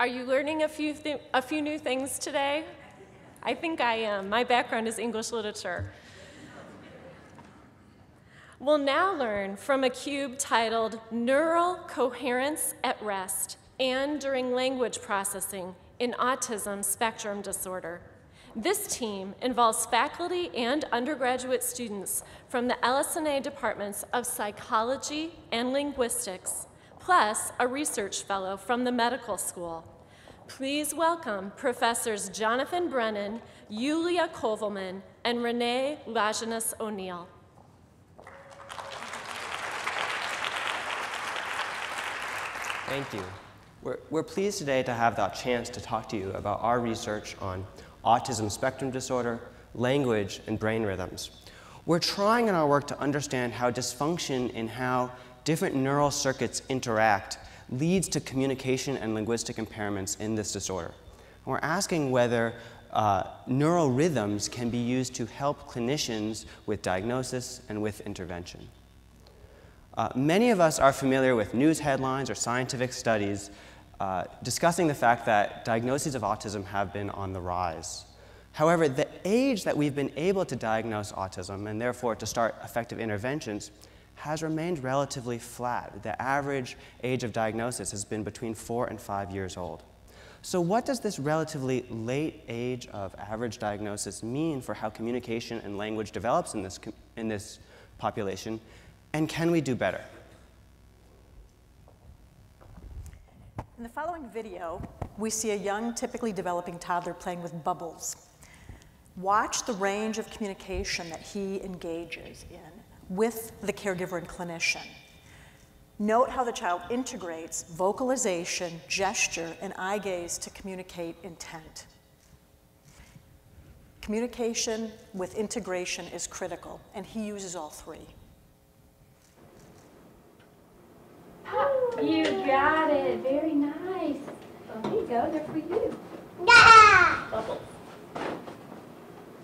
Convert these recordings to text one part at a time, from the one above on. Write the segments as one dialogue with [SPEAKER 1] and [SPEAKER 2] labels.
[SPEAKER 1] Are you learning a few new things today? I think I am. My background is English literature. We'll now learn from a cube titled Neural Coherence at Rest and During Language Processing in Autism Spectrum Disorder. This team involves faculty and undergraduate students from the LS&A departments of Psychology and Linguistics, plus a research fellow from the medical school. Please welcome Professors Jonathan Brennan, Yulia Kovalman, and Renee Lajeunesse O'Neill.
[SPEAKER 2] Thank you. We're pleased today to have the chance to talk to you about our research on autism spectrum disorder, language, and brain rhythms. We're trying in our work to understand how dysfunction in how different neural circuits interact leads to communication and linguistic impairments in this disorder. And we're asking whether neural rhythms can be used to help clinicians with diagnosis and with intervention. Many of us are familiar with news headlines or scientific studies discussing the fact that diagnoses of autism have been on the rise. However, the age that we've been able to diagnose autism and therefore to start effective interventions has remained relatively flat. The average age of diagnosis has been between 4 and 5 years old. So what does this relatively late age of average diagnosis mean for how communication and language develops in this population, and can we do better?
[SPEAKER 3] In the following video, we see a young, typically developing toddler playing with bubbles. Watch the range of communication that he engages in with the caregiver and clinician. Note how the child integrates vocalization, gesture, and eye gaze to communicate intent. Communication with integration is critical, and he uses all three.
[SPEAKER 4] You got it. Very nice. Well, here you go. They're for you.
[SPEAKER 5] Yeah.
[SPEAKER 4] Bubbles.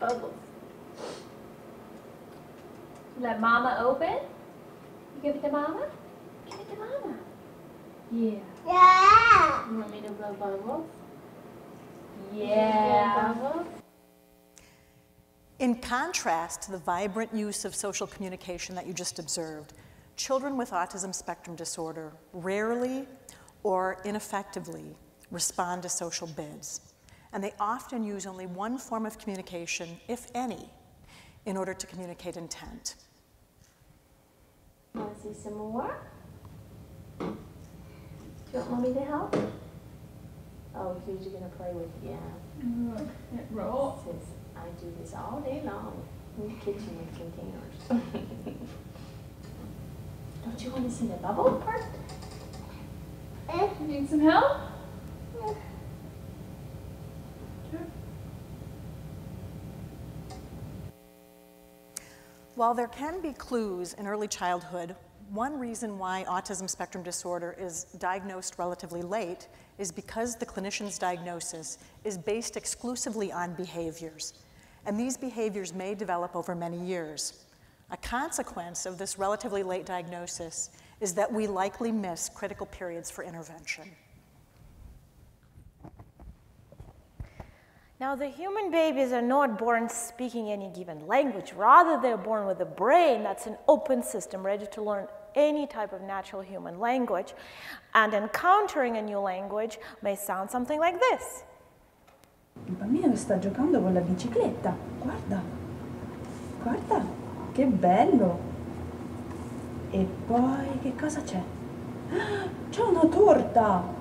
[SPEAKER 4] Bubbles. Let Mama open. You give it to Mama? Give it to Mama. Yeah.
[SPEAKER 5] Yeah.
[SPEAKER 4] You want me to blow bubbles? Yeah. Bubbles?
[SPEAKER 3] In contrast to the vibrant use of social communication that you just observed, children with autism spectrum disorder rarely or ineffectively respond to social bids, and they often use only one form of communication, if any, in order to communicate intent.
[SPEAKER 4] Want to see some more? Do you want Mommy to help? Oh, because you're going to play with, yeah.
[SPEAKER 6] It rolls.
[SPEAKER 4] I do this all day long in the kitchen with containers. Don't you want to see the bubble part?
[SPEAKER 6] You need some help? Sure.
[SPEAKER 3] While there can be clues in early childhood, one reason why autism spectrum disorder is diagnosed relatively late is because the clinician's diagnosis is based exclusively on behaviors, and these behaviors may develop over many years. A consequence of this relatively late diagnosis is that we likely miss critical periods for intervention.
[SPEAKER 7] Now, the human babies are not born speaking any given language. Rather, they're born with a brain that's an open system, ready to learn any type of natural human language. And encountering a new language may sound something like this.
[SPEAKER 6] Il bambino sta giocando con la bicicletta. Guarda. Guarda. Che bello. E poi che cosa c'è? C'è una torta.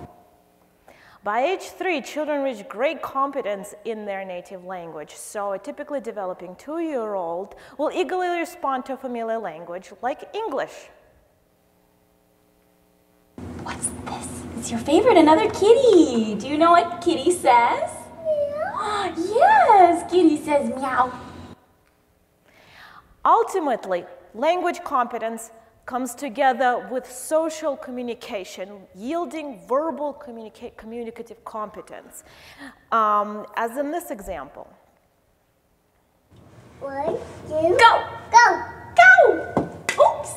[SPEAKER 7] By age 3, children reach great competence in their native language. So a typically developing 2-year-old will eagerly respond to a familiar language like English.
[SPEAKER 5] What's this? It's your favorite, another kitty. Do you know what kitty says? Meow. Yes, kitty says meow.
[SPEAKER 7] Ultimately, language competence comes together with social communication, yielding verbal communicative competence, as in this example.
[SPEAKER 5] 1, 2, go! Go! Go! Oops!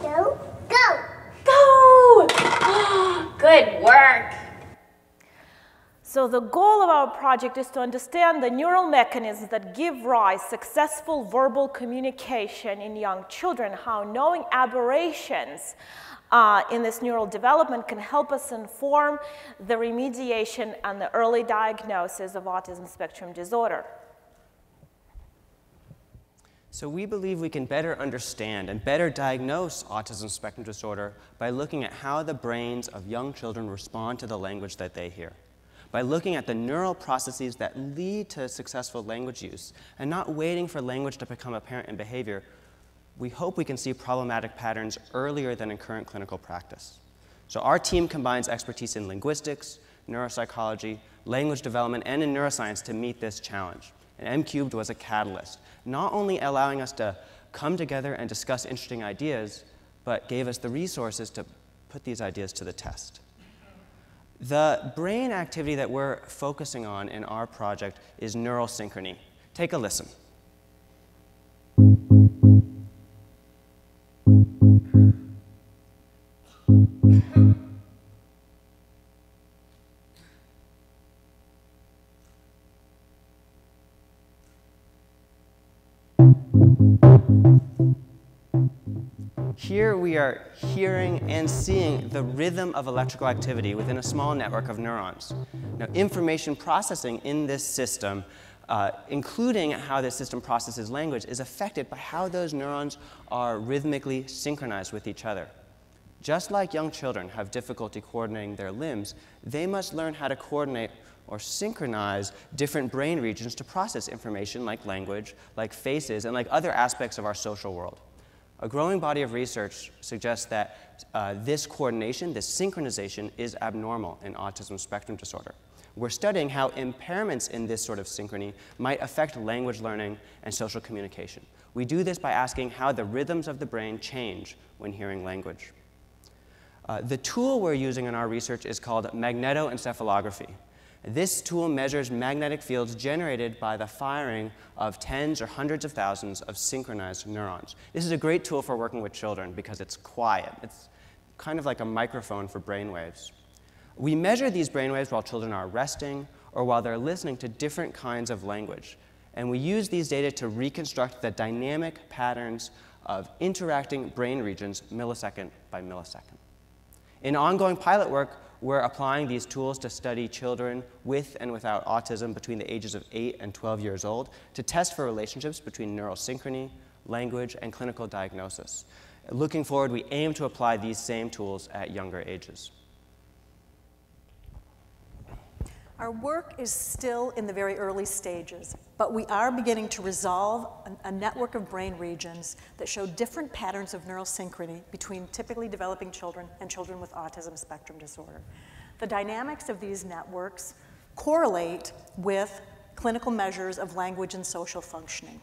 [SPEAKER 5] Go! Go! Go! Good work!
[SPEAKER 7] So the goal of our project is to understand the neural mechanisms that give rise successful verbal communication in young children, how knowing aberrations in this neural development can help us inform the remediation and the early diagnosis of autism spectrum disorder.
[SPEAKER 2] So we believe we can better understand and better diagnose autism spectrum disorder by looking at how the brains of young children respond to the language that they hear. By looking at the neural processes that lead to successful language use and not waiting for language to become apparent in behavior, we hope we can see problematic patterns earlier than in current clinical practice. So our team combines expertise in linguistics, neuropsychology, language development, and in neuroscience to meet this challenge. And MCubed was a catalyst, not only allowing us to come together and discuss interesting ideas, but gave us the resources to put these ideas to the test. The brain activity that we're focusing on in our project is neural synchrony. Take a listen. Here we are hearing and seeing the rhythm of electrical activity within a small network of neurons. Now, information processing in this system, including how this system processes language, is affected by how those neurons are rhythmically synchronized with each other. Just like young children have difficulty coordinating their limbs, they must learn how to coordinate or synchronize different brain regions to process information like language, like faces, and like other aspects of our social world. A growing body of research suggests that this coordination, this synchronization, is abnormal in autism spectrum disorder. We're studying how impairments in this sort of synchrony might affect language learning and social communication. We do this by asking how the rhythms of the brain change when hearing language. The tool we're using in our research is called magnetoencephalography. This tool measures magnetic fields generated by the firing of tens or hundreds of thousands of synchronized neurons. This is a great tool for working with children because it's quiet. It's kind of like a microphone for brainwaves. We measure these brainwaves while children are resting or while they're listening to different kinds of language. And we use these data to reconstruct the dynamic patterns of interacting brain regions millisecond by millisecond. In ongoing pilot work, we're applying these tools to study children with and without autism between the ages of 8 and 12 years old to test for relationships between neural synchrony, language, and clinical diagnosis. Looking forward, we aim to apply these same tools at younger ages.
[SPEAKER 3] Our work is still in the very early stages, but we are beginning to resolve a network of brain regions that show different patterns of neural synchrony between typically developing children and children with autism spectrum disorder. The dynamics of these networks correlate with clinical measures of language and social functioning.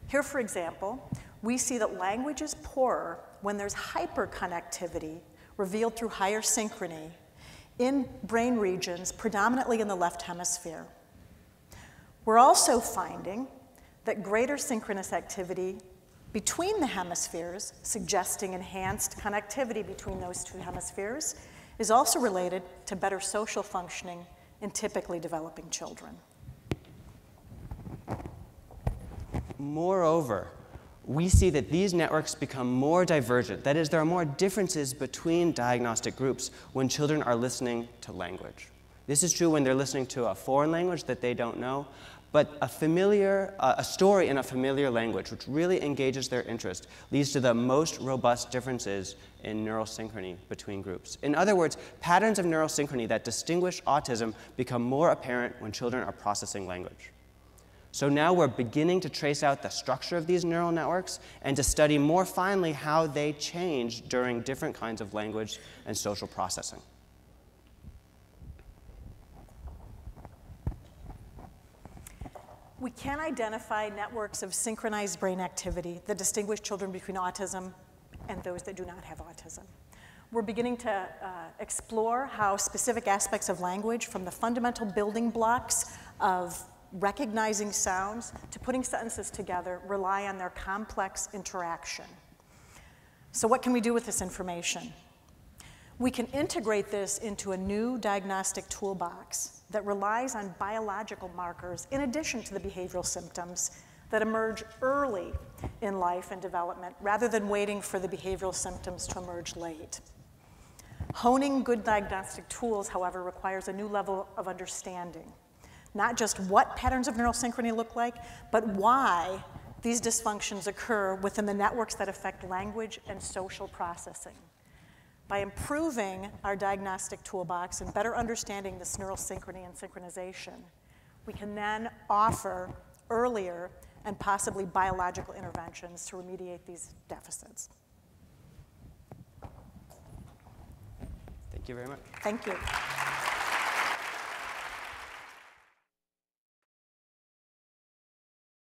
[SPEAKER 3] Here, for example, we see that language is poorer when there's hyperconnectivity revealed through higher synchrony in brain regions predominantly in the left hemisphere. We're also finding that greater synchronous activity between the hemispheres, suggesting enhanced connectivity between those two hemispheres, is also related to better social functioning in typically developing children.
[SPEAKER 2] Moreover, we see that these networks become more divergent. That is, there are more differences between diagnostic groups when children are listening to language. This is true when they're listening to a foreign language that they don't know, but a story in a familiar language, which really engages their interest, leads to the most robust differences in neural synchrony between groups. In other words, patterns of neural synchrony that distinguish autism become more apparent when children are processing language. So now we're beginning to trace out the structure of these neural networks and to study more finely how they change during different kinds of language and social processing.
[SPEAKER 3] We can identify networks of synchronized brain activity that distinguish children between autism and those that do not have autism. We're beginning to explore how specific aspects of language, from the fundamental building blocks of recognizing sounds to putting sentences together, rely on their complex interaction. So what can we do with this information? We can integrate this into a new diagnostic toolbox that relies on biological markers in addition to the behavioral symptoms that emerge early in life and development rather than waiting for the behavioral symptoms to emerge late. Honing good diagnostic tools, however, requires a new level of understanding. Not just what patterns of neural synchrony look like, but why these dysfunctions occur within the networks that affect language and social processing. By improving our diagnostic toolbox and better understanding this neural synchrony and synchronization, we can then offer earlier and possibly biological interventions to remediate these deficits.
[SPEAKER 2] Thank you very much.
[SPEAKER 3] Thank you.